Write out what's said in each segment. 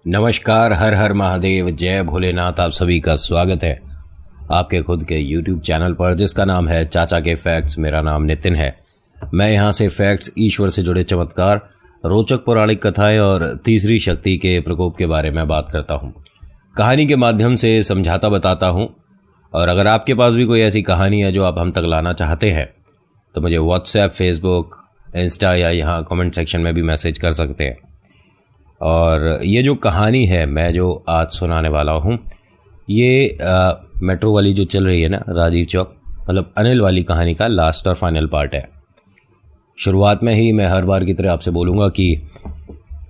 नमस्कार, हर हर महादेव, जय भोलेनाथ। आप सभी का स्वागत है आपके खुद के YouTube चैनल पर जिसका नाम है चाचा के फैक्ट्स। मेरा नाम नितिन है। मैं यहाँ से फैक्ट्स, ईश्वर से जुड़े चमत्कार, रोचक पौराणिक कथाएं और तीसरी शक्ति के प्रकोप के बारे में बात करता हूँ। कहानी के माध्यम से समझाता बताता हूँ। और अगर आपके पास भी कोई ऐसी कहानी है जो आप हम तक लाना चाहते हैं तो मुझे व्हाट्सएप, फेसबुक, इंस्टा या यहाँ कमेंट सेक्शन में भी मैसेज कर सकते हैं। और ये जो कहानी है मैं जो आज सुनाने वाला हूँ ये मेट्रो वाली जो चल रही है ना, राजीव चौक, मतलब अनिल वाली कहानी का लास्ट और फाइनल पार्ट है। शुरुआत में ही मैं हर बार की तरह आपसे बोलूँगा कि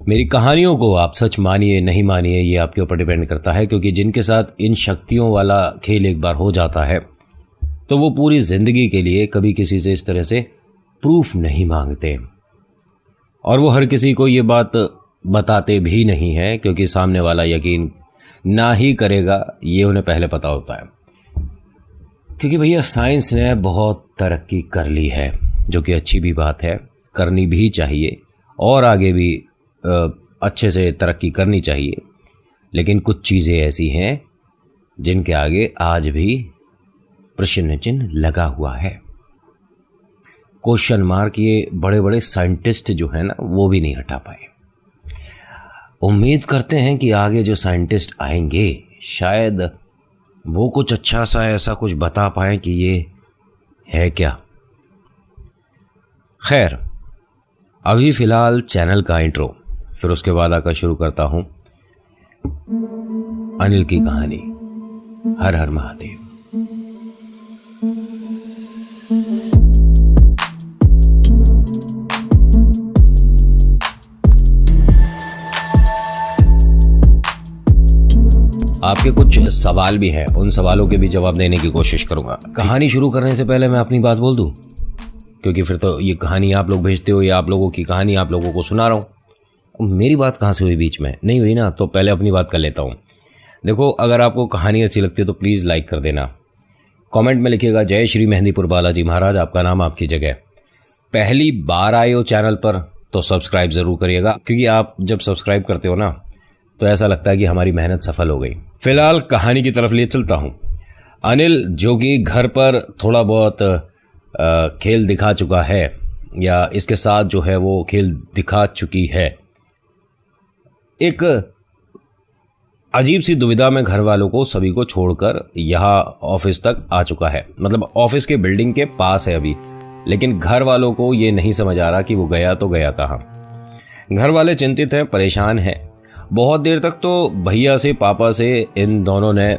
मेरी कहानियों को आप सच मानिए नहीं मानिए ये आपके ऊपर डिपेंड करता है, क्योंकि जिनके साथ इन शक्तियों वाला खेल एक बार हो जाता है तो वो पूरी ज़िंदगी के लिए कभी किसी से इस तरह से प्रूफ नहीं मांगते और वो हर किसी को ये बात बताते भी नहीं हैं, क्योंकि सामने वाला यकीन ना ही करेगा ये उन्हें पहले पता होता है। क्योंकि भैया साइंस ने बहुत तरक्की कर ली है, जो कि अच्छी भी बात है, करनी भी चाहिए और आगे भी अच्छे से तरक्की करनी चाहिए। लेकिन कुछ चीज़ें ऐसी हैं जिनके आगे आज भी प्रश्न चिन्ह लगा हुआ है, क्वेश्चन मार्क। ये बड़े बड़े साइंटिस्ट जो है ना वो भी नहीं हटा पाए। उम्मीद करते हैं कि आगे जो साइंटिस्ट आएंगे शायद वो कुछ अच्छा सा ऐसा कुछ बता पाएं कि ये है क्या। खैर, अभी फ़िलहाल चैनल का इंट्रो, फिर उसके बाद आकर शुरू करता हूँ अनिल की कहानी। हर हर महादेव। आपके कुछ सवाल भी हैं, उन सवालों के भी जवाब देने की कोशिश करूंगा। कहानी शुरू करने से पहले मैं अपनी बात बोल दूं, क्योंकि फिर तो ये कहानी आप लोग भेजते हो या आप लोगों की कहानी आप लोगों को सुना रहा हूँ। मेरी बात कहाँ से हुई बीच में? नहीं हुई ना, तो पहले अपनी बात कर लेता हूँ। देखो, अगर आपको कहानी अच्छी लगती है तो प्लीज़ लाइक कर देना। कॉमेंट में लिखिएगा जय श्री मेहंदीपुर बालाजी महाराज, आपका नाम आपकी जगह। पहली बार आए हो चैनल पर तो सब्सक्राइब ज़रूर करिएगा, क्योंकि आप जब सब्सक्राइब करते हो ना तो ऐसा लगता है कि हमारी मेहनत सफल हो गई। फिलहाल कहानी की तरफ ले चलता हूँ। अनिल, जो कि घर पर थोड़ा बहुत खेल दिखा चुका है या इसके साथ जो है वो खेल दिखा चुकी है, एक अजीब सी दुविधा में घर वालों को सभी को छोड़कर यहाँ ऑफिस तक आ चुका है। मतलब ऑफिस के बिल्डिंग के पास है अभी, लेकिन घर वालों को ये नहीं समझ आ रहा कि वो गया तो गया कहाँ। घर वाले चिंतित हैं, परेशान हैं। बहुत देर तक तो भैया से, पापा से इन दोनों ने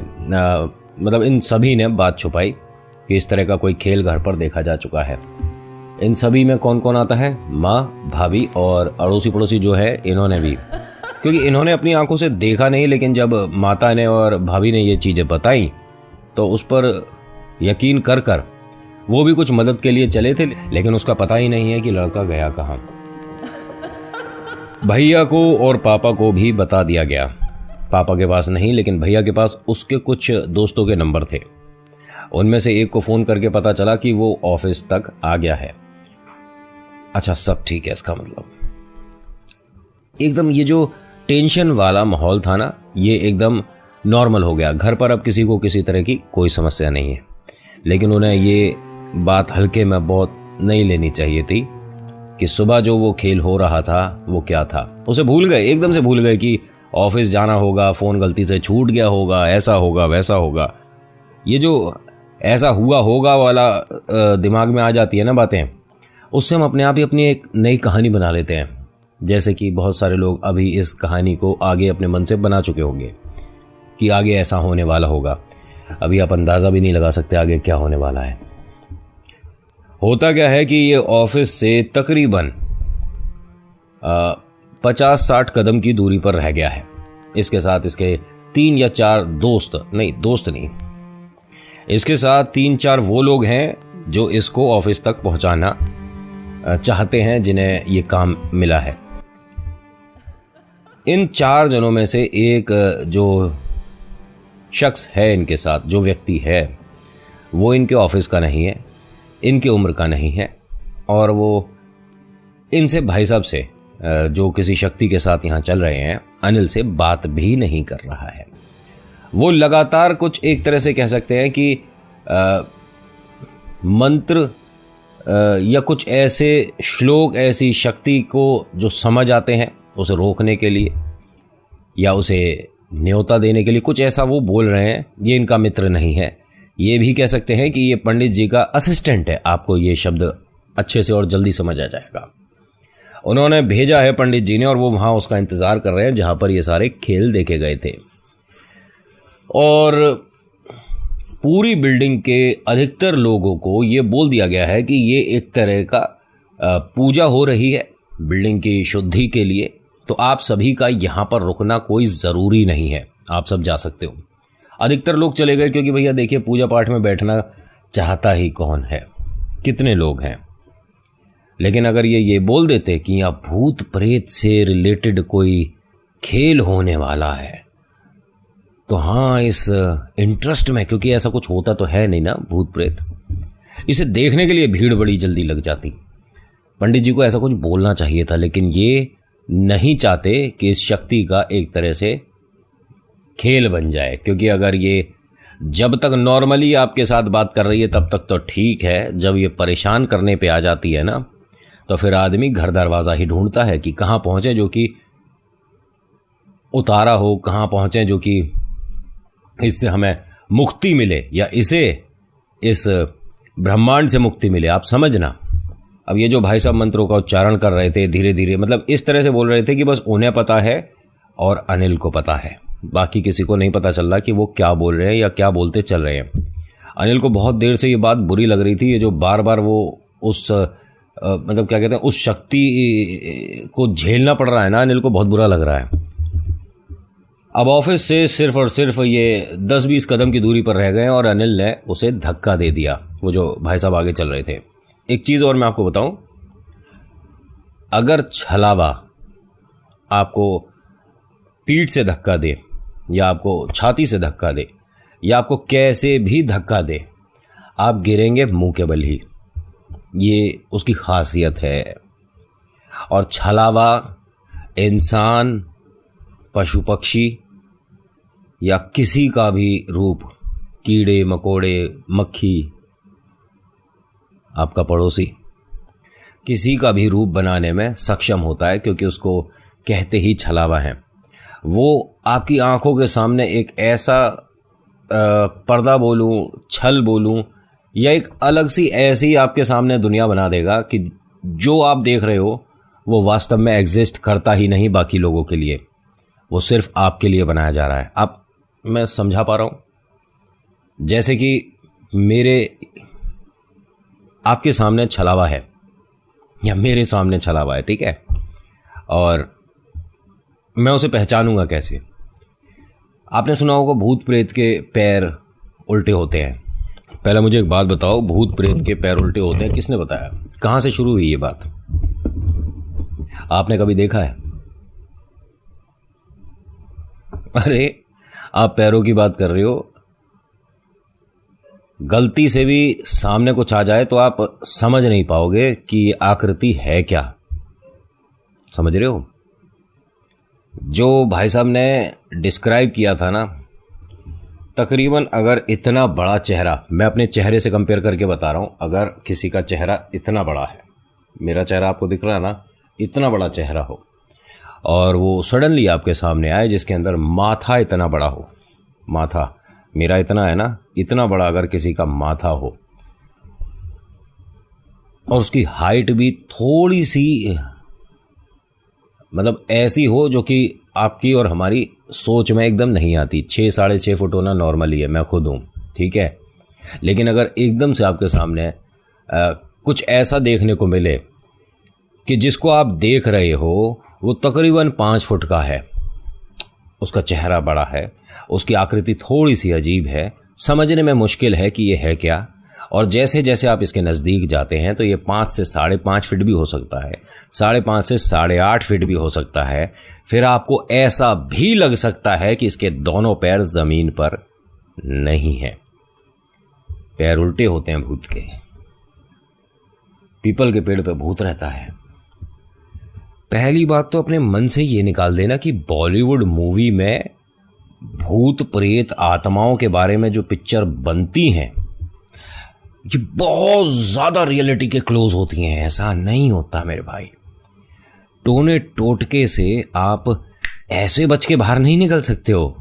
मतलब इन सभी ने बात छुपाई कि इस तरह का कोई खेल घर पर देखा जा चुका है। इन सभी में कौन कौन आता है? माँ, भाभी और अड़ोसी पड़ोसी जो है इन्होंने भी, क्योंकि इन्होंने अपनी आंखों से देखा नहीं, लेकिन जब माता ने और भाभी ने ये चीज़ें बताई तो उस पर यकीन कर कर वो भी कुछ मदद के लिए चले थे, लेकिन उसका पता ही नहीं है कि लड़का गया कहाँ। भैया को और पापा को भी बता दिया गया। पापा के पास नहीं, लेकिन भैया के पास उसके कुछ दोस्तों के नंबर थे। उनमें से एक को फ़ोन करके पता चला कि वो ऑफिस तक आ गया है। अच्छा, सब ठीक है। इसका मतलब एकदम ये जो टेंशन वाला माहौल था ना, ये एकदम नॉर्मल हो गया। घर पर अब किसी को किसी तरह की कोई समस्या नहीं है। लेकिन उन्हें ये बात हल्के में बहुत नहीं लेनी चाहिए थी कि सुबह जो वो खेल हो रहा था वो क्या था। उसे भूल गए, एकदम से भूल गए कि ऑफिस जाना होगा, फ़ोन गलती से छूट गया होगा, ऐसा होगा वैसा होगा। ये जो ऐसा हुआ होगा वाला दिमाग में आ जाती है ना बातें, उससे हम अपने आप ही अपनी एक नई कहानी बना लेते हैं। जैसे कि बहुत सारे लोग अभी इस कहानी को आगे अपने मन से बना चुके होंगे कि आगे ऐसा होने वाला होगा। अभी आप अंदाज़ा भी नहीं लगा सकते आगे क्या होने वाला है। होता क्या है कि ये ऑफिस से तकरीबन 50-60 कदम की दूरी पर रह गया है। इसके साथ इसके 3 या 4 दोस्त नहीं, इसके साथ 3-4 वो लोग हैं जो इसको ऑफिस तक पहुंचाना चाहते हैं, जिन्हें ये काम मिला है। इन 4 जनों में से एक जो शख्स है इनके साथ, जो व्यक्ति है, वो इनके ऑफिस का नहीं है, इनकी उम्र का नहीं है, और वो इनसे भाई साहब से जो किसी शक्ति के साथ यहाँ चल रहे हैं, अनिल से बात भी नहीं कर रहा है। वो लगातार कुछ एक तरह से कह सकते हैं कि मंत्र या कुछ ऐसे श्लोक, ऐसी शक्ति को जो समझ आते हैं उसे रोकने के लिए या उसे न्योता देने के लिए कुछ ऐसा वो बोल रहे हैं। ये इनका मित्र नहीं है, ये भी कह सकते हैं कि ये पंडित जी का असिस्टेंट है। आपको ये शब्द अच्छे से और जल्दी समझ आ जाएगा। उन्होंने भेजा है पंडित जी ने, और वो वहाँ उसका इंतज़ार कर रहे हैं जहाँ पर ये सारे खेल देखे गए थे। और पूरी बिल्डिंग के अधिकतर लोगों को ये बोल दिया गया है कि ये एक तरह का पूजा हो रही है बिल्डिंग की शुद्धि के लिए, तो आप सभी का यहाँ पर रुकना कोई ज़रूरी नहीं है, आप सब जा सकते हो। अधिकतर लोग चले गए क्योंकि भैया देखिए, पूजा पाठ में बैठना चाहता ही कौन है, कितने लोग हैं। लेकिन अगर ये बोल देते कि यहाँ भूत प्रेत से रिलेटेड कोई खेल होने वाला है, तो हाँ, इस इंटरेस्ट में, क्योंकि ऐसा कुछ होता तो है नहीं ना भूत प्रेत, इसे देखने के लिए भीड़ बड़ी जल्दी लग जाती। पंडित जी को ऐसा कुछ बोलना चाहिए था, लेकिन ये नहीं चाहते कि इस शक्ति का एक तरह से खेल बन जाए। क्योंकि अगर ये जब तक नॉर्मली आपके साथ बात कर रही है तब तक तो ठीक है, जब ये परेशान करने पे आ जाती है ना, तो फिर आदमी घर दरवाज़ा ही ढूंढता है कि कहाँ पहुँचे जो कि उतारा हो, कहाँ पहुँचे जो कि इससे हमें मुक्ति मिले या इसे इस ब्रह्मांड से मुक्ति मिले। आप समझना। अब ये जो भाई साहब मंत्रों का उच्चारण कर रहे थे धीरे धीरे, मतलब इस तरह से बोल रहे थे कि बस उन्हें पता है और अनिल को पता है, बाकी किसी को नहीं पता चल रहा कि वो क्या बोल रहे हैं या क्या बोलते चल रहे हैं। अनिल को बहुत देर से ये बात बुरी लग रही थी, ये जो बार बार वो उस मतलब क्या कहते हैं, उस शक्ति को झेलना पड़ रहा है ना, अनिल को बहुत बुरा लग रहा है। अब ऑफिस से सिर्फ और सिर्फ ये 10-20 कदम की दूरी पर रह गए और अनिल ने उसे धक्का दे दिया, वो जो भाई साहब आगे चल रहे थे। एक चीज़ और मैं आपको बताऊं, अगर छलावा आपको पीठ से धक्का दे या आपको छाती से धक्का दे या आपको कैसे भी धक्का दे, आप गिरेंगे मुंह के बल ही। ये उसकी खासियत है। और छलावा इंसान, पशु पक्षी या किसी का भी रूप, कीड़े मकोड़े, मक्खी, आपका पड़ोसी, किसी का भी रूप बनाने में सक्षम होता है, क्योंकि उसको कहते ही छलावा है। वो आपकी आंखों के सामने एक ऐसा पर्दा बोलूं, छल बोलूं, या एक अलग सी ऐसी आपके सामने दुनिया बना देगा कि जो आप देख रहे हो वो वास्तव में एग्जिस्ट करता ही नहीं बाकी लोगों के लिए, वो सिर्फ आपके लिए बनाया जा रहा है। आप, मैं समझा पा रहा हूँ? जैसे कि मेरे आपके सामने छलावा है या मेरे सामने छलावा है, ठीक है, और मैं उसे पहचानूंगा कैसे? आपने सुना होगा भूत प्रेत के पैर उल्टे होते हैं। पहले मुझे एक बात बताओ, भूत प्रेत के पैर उल्टे होते हैं किसने बताया? कहाँ से शुरू हुई ये बात? आपने कभी देखा है? अरे आप पैरों की बात कर रहे हो, गलती से भी सामने कुछ आ जाए तो आप समझ नहीं पाओगे कि ये आकृति है क्या। समझ रहे हो? जो भाई साहब ने डिस्क्राइब किया था ना, तकरीबन अगर इतना बड़ा चेहरा, मैं अपने चेहरे से कंपेयर करके बता रहा हूँ, अगर किसी का चेहरा इतना बड़ा है, मेरा चेहरा आपको दिख रहा है ना, इतना बड़ा चेहरा हो, और वो सडनली आपके सामने आए जिसके अंदर माथा इतना बड़ा हो, माथा मेरा इतना है ना, इतना बड़ा अगर किसी का माथा हो, और उसकी हाइट भी थोड़ी सी मतलब ऐसी हो जो कि आपकी और हमारी सोच में एकदम नहीं आती। 6-6.5 फुट होना नॉर्मली है, मैं खुद हूँ, ठीक है। लेकिन अगर एकदम से आपके सामने कुछ ऐसा देखने को मिले कि जिसको आप देख रहे हो वो तकरीबन 5 फुट का है, उसका चेहरा बड़ा है, उसकी आकृति थोड़ी सी अजीब है, समझने में मुश्किल है कि ये है क्या, और जैसे जैसे आप इसके नज़दीक जाते हैं तो ये 5 से 5.5 फीट भी हो सकता है, 5.5 से 8.5 फीट भी हो सकता है। फिर आपको ऐसा भी लग सकता है कि इसके दोनों पैर ज़मीन पर नहीं हैं, पैर उल्टे होते हैं भूत के। पीपल के पेड़ पे भूत रहता है, पहली बात तो अपने मन से ये निकाल देना कि बॉलीवुड मूवी में भूत प्रेत आत्माओं के बारे में जो पिक्चर बनती हैं ये बहुत ज़्यादा रियलिटी के क्लोज होती हैं। ऐसा नहीं होता मेरे भाई। टोने टोटके से आप ऐसे बच के बाहर नहीं निकल सकते हो।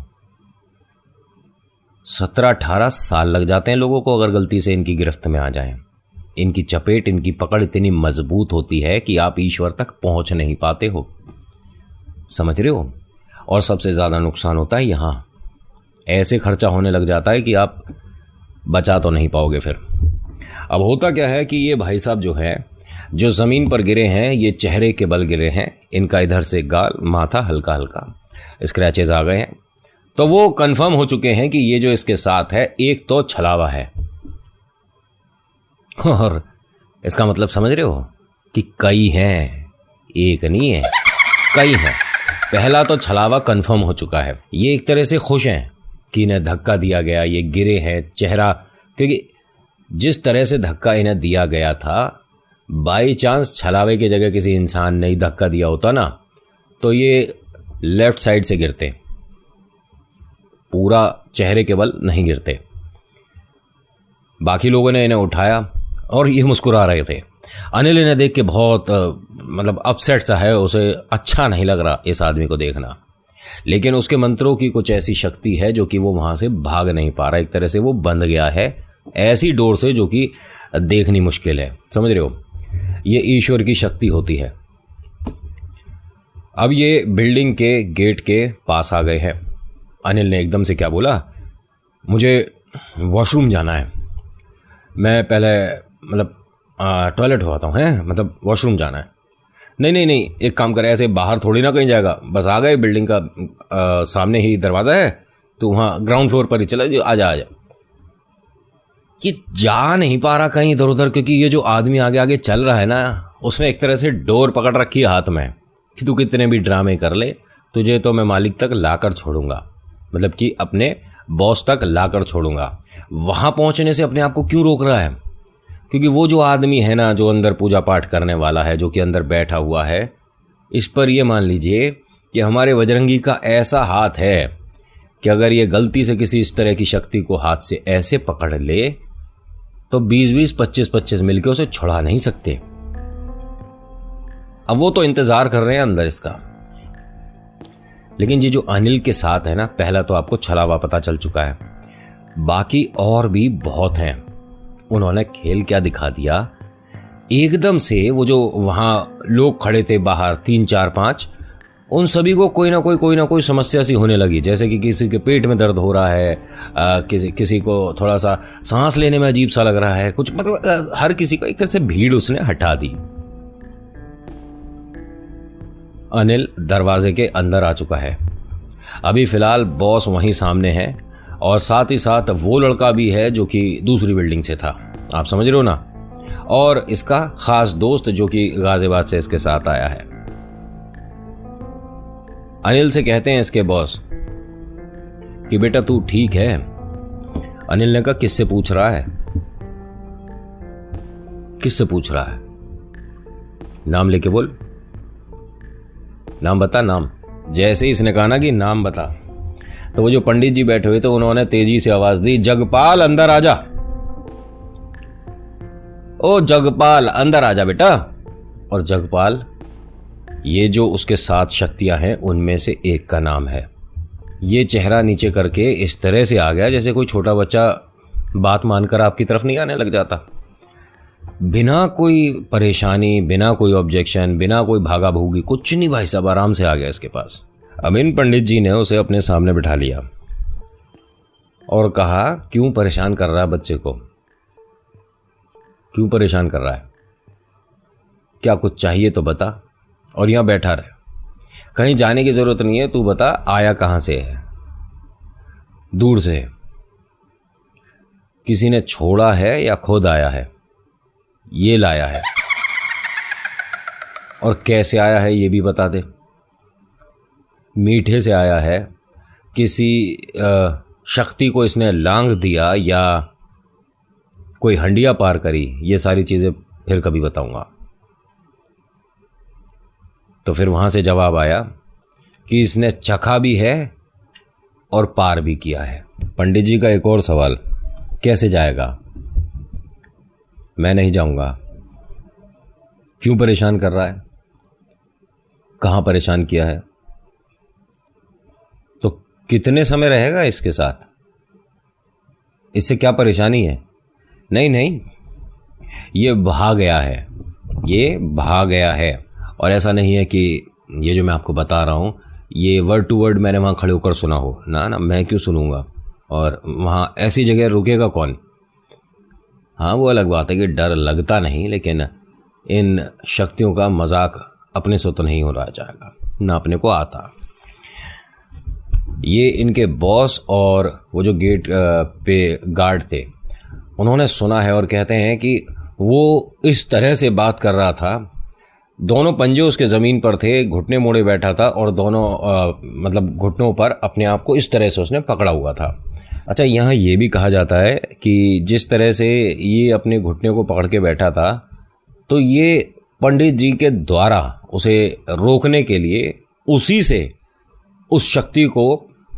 17-18 साल लग जाते हैं लोगों को अगर गलती से इनकी गिरफ्त में आ जाएं। इनकी चपेट, इनकी पकड़ इतनी मजबूत होती है कि आप ईश्वर तक पहुंच नहीं पाते हो। समझ रहे हो? और सबसे ज़्यादा नुकसान होता है यहाँ। ऐसे खर्चा होने लग जाता है कि आप बचा तो नहीं पाओगे फिर। अब होता क्या है कि ये भाई साहब जो है, जो ज़मीन पर गिरे हैं, ये चेहरे के बल गिरे हैं। इनका इधर से गाल, माथा हल्का हल्का स्क्रैचेस आ गए हैं। तो वो कंफर्म हो चुके हैं कि ये जो इसके साथ है एक तो छलावा है। और इसका मतलब समझ रहे हो कि कई हैं, एक नहीं है, कई हैं। पहला तो छलावा कंफर्म हो चुका है। ये एक तरह से खुश हैं कि इन्हें धक्का दिया गया, ये गिरे हैं। चेहरा, क्योंकि जिस तरह से धक्का इन्हें दिया गया था, बाई चांस छलावे की जगह किसी इंसान ने धक्का दिया होता ना, तो ये लेफ्ट साइड से गिरते, पूरा चेहरे के बल नहीं गिरते। बाकी लोगों ने इन्हें उठाया और ये मुस्कुरा रहे थे। अनिल इन्हें देख के बहुत मतलब अपसेट सा है, उसे अच्छा नहीं लग रहा इस आदमी को देखना। लेकिन उसके मंत्रों की कुछ ऐसी शक्ति है जो कि वो वहाँ से भाग नहीं पा रहा। एक तरह से वो बंध गया है ऐसी डोर से जो कि देखनी मुश्किल है। समझ रहे हो? ये ईश्वर की शक्ति होती है। अब ये बिल्डिंग के गेट के पास आ गए हैं। अनिल ने एकदम से क्या बोला, मुझे वॉशरूम जाना है, मैं पहले मतलब टॉयलेट हो आता हूँ, हैं मतलब वॉशरूम जाना है। नहीं नहीं नहीं, एक काम कर, ऐसे बाहर थोड़ी ना कहीं जाएगा, बस आ गए, बिल्डिंग का सामने ही दरवाज़ा है, तो वहाँ ग्राउंड फ्लोर पर ही चला, आजा आजा। ये जा नहीं पा रहा कहीं इधर उधर, क्योंकि ये जो आदमी आगे आगे चल रहा है ना, उसने एक तरह से डोर पकड़ रखी है हाथ में कि तू कितने भी ड्रामे कर ले, तुझे तो मैं मालिक तक लाकर छोड़ूंगा, मतलब कि अपने बॉस तक लाकर छोड़ूंगा। वहाँ पहुँचने से अपने आप को क्यों रोक रहा है? क्योंकि वो जो आदमी है ना, जो अंदर पूजा पाठ करने वाला है, जो कि अंदर बैठा हुआ है, इस पर ये मान लीजिए कि हमारे बजरंगी का ऐसा हाथ है कि अगर ये गलती से किसी इस तरह की शक्ति को हाथ से ऐसे पकड़ ले तो 20-20, 25-25 मिलकर उसे छुड़ा नहीं सकते। अब वो तो इंतजार कर रहे हैं अंदर इसका। लेकिन ये जो अनिल के साथ है ना, पहला तो आपको छलावा पता चल चुका है, बाकी और भी बहुत हैं। उन्होंने खेल क्या दिखा दिया, एकदम से वो जो वहाँ लोग खड़े थे बाहर 3, 4, 5, उन सभी को कोई ना कोई समस्या सी होने लगी। जैसे कि किसी के पेट में दर्द हो रहा है, किसी को थोड़ा सा सांस लेने में अजीब सा लग रहा है, कुछ मतलब हर किसी को एक तरह से भीड़ उसने हटा दी। अनिल दरवाजे के अंदर आ चुका है। अभी फिलहाल बॉस वहीं सामने है और साथ ही साथ वो लड़का भी है जो कि दूसरी बिल्डिंग से था, आप समझ रहे हो ना, और इसका खास दोस्त जो कि गाजियाबाद से इसके साथ आया है। अनिल से कहते हैं इसके बॉस कि बेटा तू ठीक है? अनिल ने कहा किससे पूछ रहा है? किससे पूछ रहा है? नाम लेके बोल, नाम बता, नाम। जैसे ही इसने कहा ना कि नाम बता, तो वो जो पंडित जी बैठे हुए थे उन्होंने तेजी से आवाज दी, जगपाल अंदर आजा। ओ जगपाल अंदर आजा बेटा। और जगपाल, ये जो उसके साथ शक्तियां हैं उनमें से एक का नाम है। ये चेहरा नीचे करके इस तरह से आ गया जैसे कोई छोटा बच्चा बात मानकर आपकी तरफ नहीं आने लग जाता। बिना कोई परेशानी, बिना कोई ऑब्जेक्शन, बिना कोई भागा भूगी, कुछ नहीं भाई साहब, आराम से आ गया इसके पास। अमीन पंडित जी ने उसे अपने सामने बिठा लिया और कहा, क्यों परेशान कर रहा है बच्चे को? क्यों परेशान कर रहा है? क्या कुछ चाहिए तो बता, और यहाँ बैठा रहे, कहीं जाने की जरूरत नहीं है। तू बता आया कहाँ से है? दूर से। किसी ने छोड़ा है या खुद आया है? ये लाया है। और कैसे आया है ये भी बता दे। मीठे से आया है, किसी शक्ति को इसने लांघ दिया या कोई हंडिया पार करी, ये सारी चीज़ें फिर कभी बताऊंगा। तो फिर वहाँ से जवाब आया कि इसने चखा भी है और पार भी किया है। पंडित जी का एक और सवाल, कैसे जाएगा? मैं नहीं जाऊँगा। क्यों परेशान कर रहा है? कहाँ परेशान किया है? तो कितने समय रहेगा इसके साथ? इससे क्या परेशानी है? नहीं नहीं, ये भाग गया है, ये भाग गया है। और ऐसा नहीं है कि ये जो मैं आपको बता रहा हूँ ये वर्ड टू वर्ड मैंने वहाँ खड़े होकर सुना हो, ना ना, मैं क्यों सुनूंगा? और वहाँ ऐसी जगह रुकेगा कौन? हाँ, वो अलग बात है कि डर लगता नहीं, लेकिन इन शक्तियों का मजाक अपने से तो नहीं हो रहा जाएगा, ना अपने को आता। ये इनके बॉस और वो जो गेट पे गार्ड थे, उन्होंने सुना है और कहते हैं कि वो इस तरह से बात कर रहा था, दोनों पंजे उसके ज़मीन पर थे, घुटने मोड़े बैठा था और दोनों मतलब घुटनों पर अपने आप को इस तरह से उसने पकड़ा हुआ था। अच्छा, यहाँ ये भी कहा जाता है कि जिस तरह से ये अपने घुटने को पकड़ के बैठा था, तो ये पंडित जी के द्वारा उसे रोकने के लिए उसी से उस शक्ति को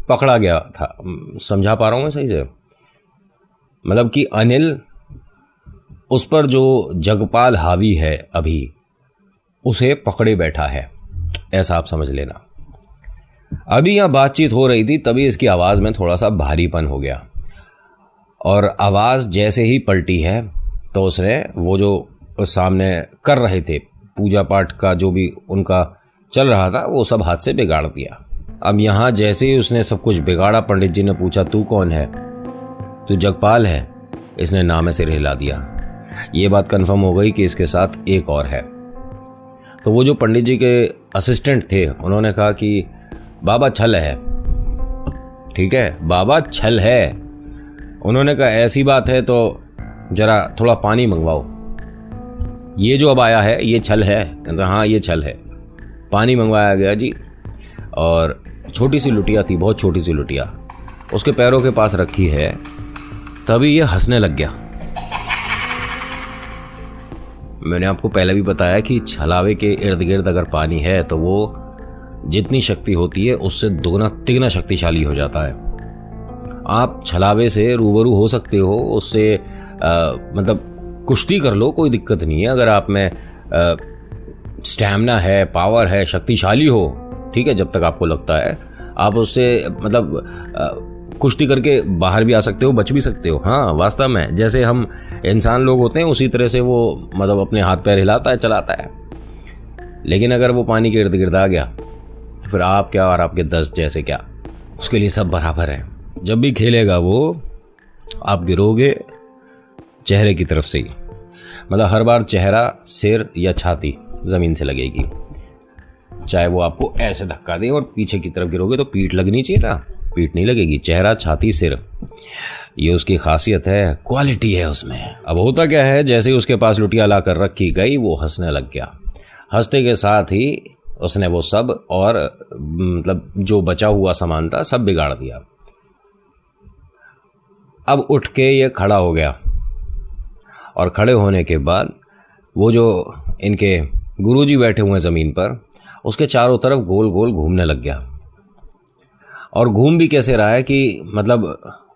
पकड़ा गया था। समझा पा रहा हूँ मैं सही से? मतलब कि अनिल उस पर जो जगपाल हावी है अभी, उसे पकड़े बैठा है, ऐसा आप समझ लेना। अभी यहाँ बातचीत हो रही थी, तभी इसकी आवाज़ में थोड़ा सा भारीपन हो गया और आवाज़ जैसे ही पलटी है तो उसने वो जो सामने कर रहे थे पूजा पाठ का जो भी उनका चल रहा था, वो सब हाथ से बिगाड़ दिया। अब यहाँ जैसे ही उसने सब कुछ बिगाड़ा, पंडित जी ने पूछा, तू कौन है? तू जगपाल है? इसने नाम से हिला दिया। ये बात कंफर्म हो गई कि इसके साथ एक और है। तो वो जो पंडित जी के असिस्टेंट थे, उन्होंने कहा कि बाबा छल है। ठीक है, बाबा छल है। उन्होंने कहा ऐसी बात है तो जरा थोड़ा पानी मंगवाओ। ये जो अब आया है ये छल है? तो हाँ, ये छल है। पानी मंगवाया गया जी, और छोटी सी लुटिया थी, बहुत छोटी सी लुटिया, उसके पैरों के पास रखी है। तभी ये हंसने लग गया। मैंने आपको पहले भी बताया कि छलावे के इर्द गिर्द अगर पानी है तो वो जितनी शक्ति होती है उससे दोगुना तिगुना शक्तिशाली हो जाता है। आप छलावे से रूबरू हो सकते हो, उससे मतलब कुश्ती कर लो, कोई दिक्कत नहीं है। अगर आप में स्टैमिना है, पावर है, शक्तिशाली हो, ठीक है, जब तक आपको लगता है आप उससे मतलब कुश्ती करके बाहर भी आ सकते हो, बच भी सकते हो। हाँ, वास्तव में जैसे हम इंसान लोग होते हैं उसी तरह से वो मतलब अपने हाथ पैर हिलाता है, चलाता है। लेकिन अगर वो पानी के इर्द गिर्द आ गया तो फिर आप क्या और आपके 10 जैसे क्या, उसके लिए सब बराबर है। जब भी खेलेगा वो, आप गिरोगे चेहरे की तरफ से ही, मतलब हर बार चेहरा, सिर या छाती ज़मीन से लगेगी। चाहे वो आपको ऐसे धक्का दे और पीछे की तरफ गिरोगे तो पीठ लगनी चाहिए ना, पीठ नहीं लगेगी, चेहरा, छाती, सिर। ये उसकी खासियत है, क्वालिटी है उसमें। अब होता क्या है, जैसे ही उसके पास लुटिया ला कर रखी गई वो हंसने लग गया। हंसते के साथ ही उसने वो सब और मतलब जो बचा हुआ सामान था सब बिगाड़ दिया। अब उठ के ये खड़ा हो गया और खड़े होने के बाद वो जो इनके गुरुजी बैठे हुए हैं ज़मीन पर, उसके चारों तरफ गोल गोल घूमने लग गया। और घूम भी कैसे रहा है कि मतलब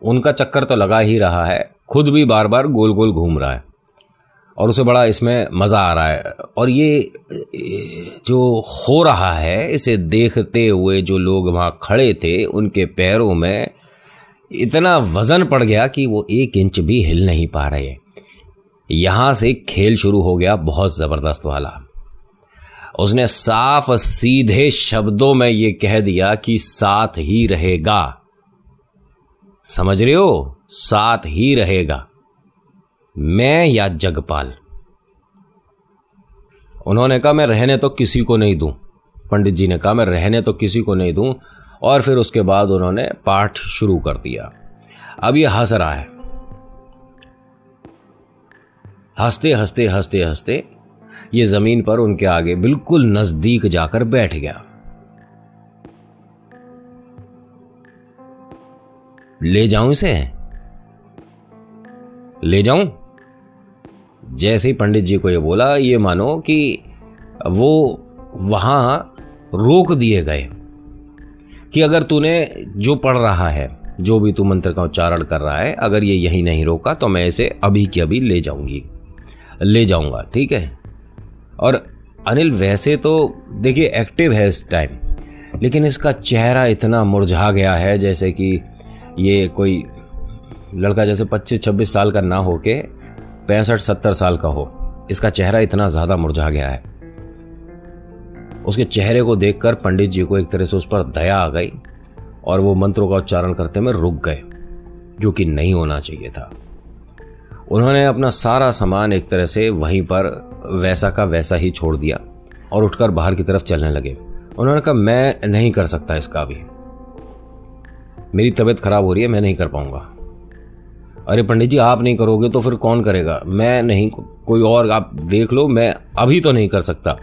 उनका चक्कर तो लगा ही रहा है, खुद भी बार बार गोल गोल घूम रहा है और उसे बड़ा इसमें मज़ा आ रहा है। और ये जो हो रहा है इसे देखते हुए जो लोग वहाँ खड़े थे, उनके पैरों में इतना वज़न पड़ गया कि वो 1 इंच भी हिल नहीं पा रहे। यहाँ से खेल शुरू हो गया बहुत ज़बरदस्त वाला। उसने साफ सीधे शब्दों में ये कह दिया कि साथ ही रहेगा। समझ रहे हो? साथ ही रहेगा, मैं या जगपाल। उन्होंने कहा मैं रहने तो किसी को नहीं दूं। पंडित जी ने कहा मैं रहने तो किसी को नहीं दूं। और फिर उसके बाद उन्होंने पाठ शुरू कर दिया। अब ये हंस रहा है, हंसते हंसते हंसते हंसते ये जमीन पर उनके आगे बिल्कुल नजदीक जाकर बैठ गया। ले जाऊं इसे? ले जाऊं? जैसे ही पंडित जी को ये बोला, ये मानो कि वो वहाँ रोक दिए गए कि अगर तूने जो पढ़ रहा है, जो भी तू मंत्र का उच्चारण कर रहा है, अगर ये यही नहीं रोका तो मैं इसे अभी के अभी ले जाऊंगा, ठीक है। और अनिल वैसे तो देखिए एक्टिव है इस टाइम, लेकिन इसका चेहरा इतना मुरझा गया है जैसे कि ये कोई लड़का जैसे 25-26 साल का ना हो के 65-70 साल का हो। इसका चेहरा इतना ज़्यादा मुरझा गया है। उसके चेहरे को देखकर पंडित जी को एक तरह से उस पर दया आ गई और वो मंत्रों का उच्चारण करते में रुक गए, जो कि नहीं होना चाहिए था। उन्होंने अपना सारा सामान एक तरह से वहीं पर वैसा का वैसा ही छोड़ दिया और उठकर बाहर की तरफ चलने लगे। उन्होंने कहा मैं नहीं कर सकता इसका अभी, मेरी तबीयत खराब हो रही है, मैं नहीं कर पाऊंगा। अरे पंडित जी आप नहीं करोगे तो फिर कौन करेगा? मैं नहीं, कोई और आप देख लो, मैं अभी तो नहीं कर सकता।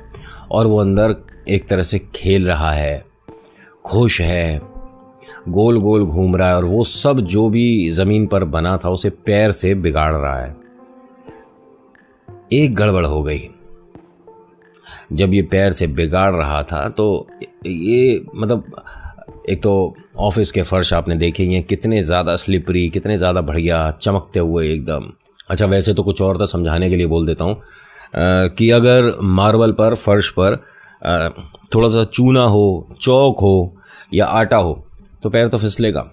और वो अंदर एक तरह से खेल रहा है, खुश है, गोल गोल घूम रहा है और वो सब जो भी ज़मीन पर बना था उसे पैर से बिगाड़ रहा है। एक गड़बड़ हो गई। जब ये पैर से बिगाड़ रहा था तो ये मतलब एक तो ऑफिस के फर्श आपने देखे हैं कितने ज़्यादा स्लिपरी, कितने ज़्यादा बढ़िया चमकते हुए एकदम। अच्छा वैसे तो कुछ और था, समझाने के लिए बोल देता हूँ कि अगर मार्बल पर, फर्श पर थोड़ा सा चूना हो, चौक हो या आटा हो तो पैर तो फिसलेगा।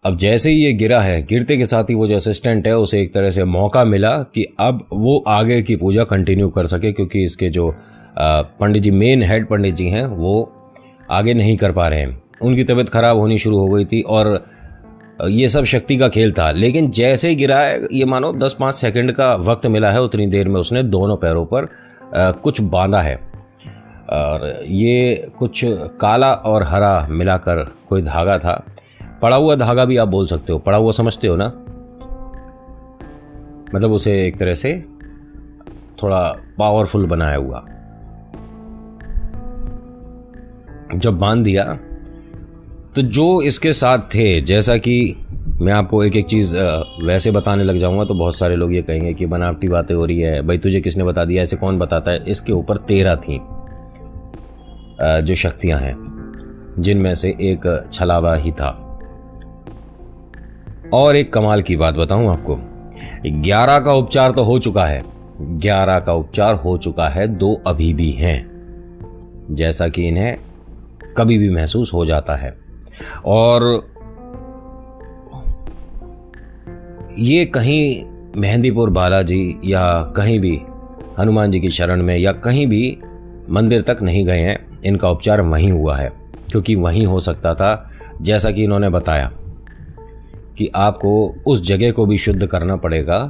अब जैसे ही ये गिरा है, गिरते के साथ ही वो जो असिस्टेंट है उसे एक तरह से मौका मिला कि अब वो आगे की पूजा कंटिन्यू कर सके, क्योंकि इसके जो पंडित जी, मेन हेड पंडित जी हैं, वो आगे नहीं कर पा रहे हैं। उनकी तबीयत खराब होनी शुरू हो गई थी और ये सब शक्ति का खेल था। लेकिन जैसे ही गिरा है, ये मानो 10-5 सेकंड का वक्त मिला है, उतनी देर में उसने दोनों पैरों पर कुछ बांधा है और ये कुछ काला और हरा मिलाकर कोई धागा था। पड़ा हुआ धागा भी आप बोल सकते हो, पड़ा हुआ समझते हो ना, मतलब उसे एक तरह से थोड़ा पावरफुल बनाया हुआ। जब बांध दिया तो जो इसके साथ थे, जैसा कि मैं आपको एक एक चीज़ वैसे बताने लग जाऊंगा तो बहुत सारे लोग ये कहेंगे कि बनावटी बातें हो रही है, भाई तुझे किसने बता दिया, ऐसे कौन बताता है। इसके ऊपर 13 थी जो शक्तियां हैं, जिनमें से एक छलावा ही था। और एक कमाल की बात बताऊं आपको, 11 का उपचार तो हो चुका है, 11 का उपचार हो चुका है, 2 अभी भी हैं, जैसा कि इन्हें कभी भी महसूस हो जाता है। और ये कहीं मेहंदीपुर बालाजी या कहीं भी हनुमान जी की शरण में या कहीं भी मंदिर तक नहीं गए हैं, इनका उपचार वहीं हुआ है, क्योंकि वहीं हो सकता था। जैसा कि इन्होंने बताया कि आपको उस जगह को भी शुद्ध करना पड़ेगा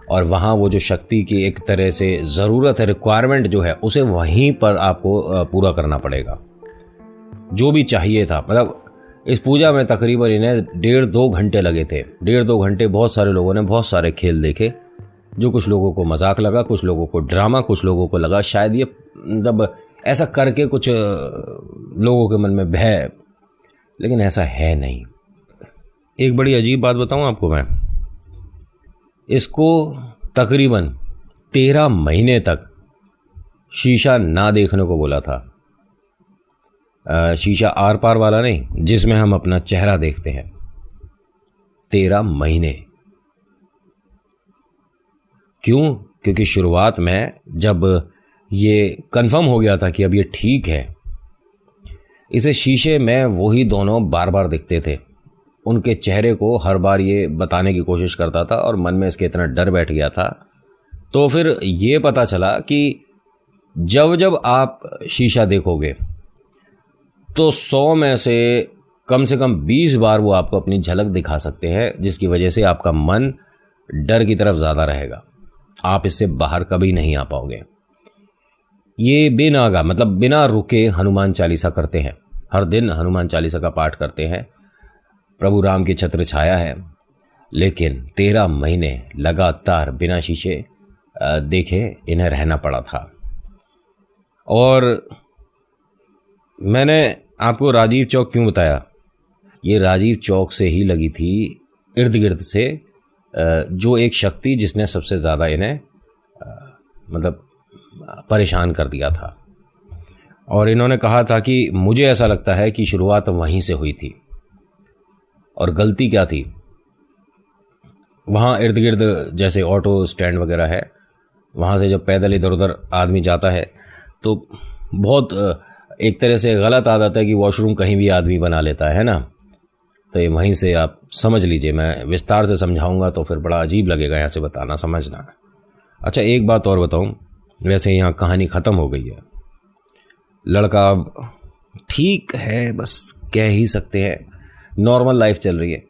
और वहाँ वो जो शक्ति की एक तरह से ज़रूरत है, रिक्वायरमेंट जो है, उसे वहीं पर आपको पूरा करना पड़ेगा, जो भी चाहिए था। मतलब इस पूजा में तकरीबन इन्हें 1.5-2 घंटे लगे थे। 1.5-2 घंटे बहुत सारे लोगों ने बहुत सारे खेल देखे, जो कुछ लोगों को मजाक लगा, कुछ लोगों को ड्रामा, कुछ लोगों को लगा शायद ये मतलब ऐसा करके कुछ लोगों के मन में भय, लेकिन ऐसा है नहीं। एक बड़ी अजीब बात बताऊं आपको मैं, इसको तकरीबन 13 महीने तक शीशा ना देखने को बोला था। शीशा आर पार वाला नहीं, जिसमें हम अपना चेहरा देखते हैं। 13 महीने। क्यों? क्योंकि शुरुआत में जब ये कंफर्म हो गया था कि अब ये ठीक है, इसे शीशे में वही दोनों बार बार दिखते थे। उनके चेहरे को हर बार ये बताने की कोशिश करता था और मन में इसके इतना डर बैठ गया था। तो फिर ये पता चला कि जब जब आप शीशा देखोगे तो 100 में से कम 20 बार वो आपको अपनी झलक दिखा सकते हैं, जिसकी वजह से आपका मन डर की तरफ ज़्यादा रहेगा। आप इससे बाहर कभी नहीं आ पाओगे। ये बेनागा मतलब बिना रुके हनुमान चालीसा करते हैं, हर दिन हनुमान चालीसा का पाठ करते हैं। प्रभु राम की छत्र छाया है, लेकिन 13 महीने लगातार बिना शीशे देखे इन्हें रहना पड़ा था। और मैंने आपको राजीव चौक क्यों बताया? ये राजीव चौक से ही लगी थी, इर्द गिर्द से जो एक शक्ति जिसने सबसे ज़्यादा इन्हें मतलब परेशान कर दिया था। और इन्होंने कहा था कि मुझे ऐसा लगता है कि शुरुआत वहीं से हुई थी। और गलती क्या थी, वहाँ इर्द गिर्द जैसे ऑटो स्टैंड वगैरह है, वहाँ से जब पैदल इधर उधर आदमी जाता है तो बहुत एक तरह से गलत आदत है कि वॉशरूम कहीं भी आदमी बना लेता है ना। तो ये वहीं से आप समझ लीजिए, मैं विस्तार से समझाऊंगा तो फिर बड़ा अजीब लगेगा यहाँ से बताना समझना। अच्छा एक बात और बताऊँ, वैसे यहाँ कहानी ख़त्म हो गई है। लड़का अब ठीक है, बस कह ही सकते हैं, नॉर्मल लाइफ चल रही है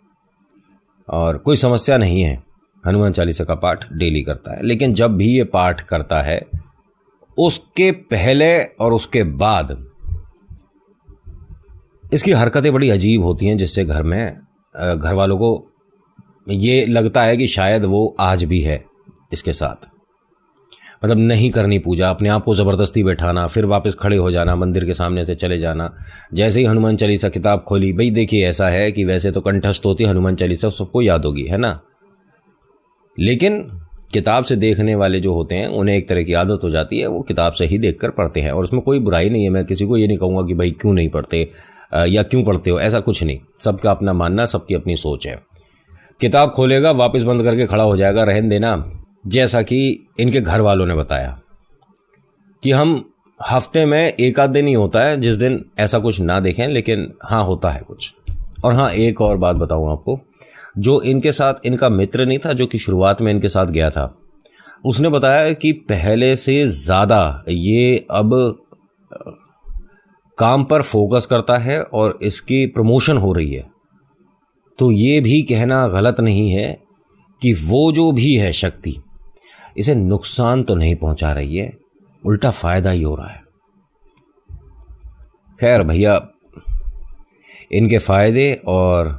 और कोई समस्या नहीं है। हनुमान चालीसा का पाठ डेली करता है, लेकिन जब भी ये पाठ करता है उसके पहले और उसके बाद इसकी हरकतें बड़ी अजीब होती हैं, जिससे घर में घर वालों को ये लगता है कि शायद वो आज भी है इसके साथ। मतलब नहीं करनी पूजा, अपने आप को ज़बरदस्ती बैठाना, फिर वापस खड़े हो जाना, मंदिर के सामने से चले जाना। जैसे ही हनुमान चालीसा किताब खोली, भाई देखिए ऐसा है कि वैसे तो कंठस्थ होती है हनुमान चालीसा, सबको याद होगी है ना, लेकिन किताब से देखने वाले जो होते हैं उन्हें एक तरह की आदत हो जाती है, वो किताब से ही देखकर पढ़ते हैं। और उसमें कोई बुराई नहीं है, मैं किसी को ये नहीं कहूँगा कि भाई क्यों नहीं पढ़ते या क्यों पढ़ते हो, ऐसा कुछ नहीं। सबका अपना मानना, सबकी अपनी सोच है। किताब खोलेगा, वापस बंद करके खड़ा हो जाएगा, रहन देना। जैसा कि इनके घर वालों ने बताया कि हम हफ्ते में एक आध दिन ही होता है जिस दिन ऐसा कुछ ना देखें, लेकिन हाँ होता है कुछ। और हाँ एक और बात बताऊँ आपको, जो इनके साथ इनका मित्र नहीं था जो कि शुरुआत में इनके साथ गया था, उसने बताया कि पहले से ज़्यादा ये अब काम पर फोकस करता है और इसकी प्रमोशन हो रही है। तो ये भी कहना गलत नहीं है कि वो जो भी है शक्ति इसे नुकसान तो नहीं पहुंचा रही है, उल्टा फ़ायदा ही हो रहा है। खैर भैया, इनके फ़ायदे और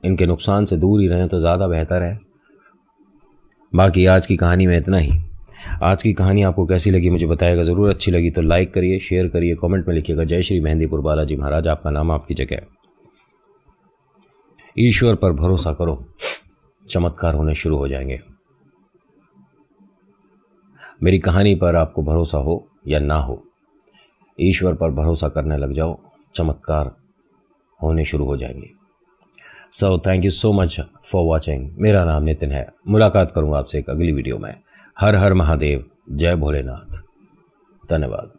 इनके नुकसान से दूर ही रहें तो ज़्यादा बेहतर है। बाकी आज की कहानी में इतना ही। आज की कहानी आपको कैसी लगी मुझे बताइएगा ज़रूर। अच्छी लगी तो लाइक करिए, शेयर करिए, कमेंट में लिखिएगा। जय श्री मेहंदीपुर बालाजी महाराज। आपका नाम आपकी जगह। ईश्वर पर भरोसा करो, चमत्कार होने शुरू हो जाएंगे। मेरी कहानी पर आपको भरोसा हो या ना हो, ईश्वर पर भरोसा करने लग जाओ, चमत्कार होने शुरू हो जाएंगे। So thank you so much for watching. मेरा नाम नितिन है। मुलाकात करूंगा आपसे एक अगली वीडियो में। हर हर महादेव, जय भोलेनाथ। धन्यवाद।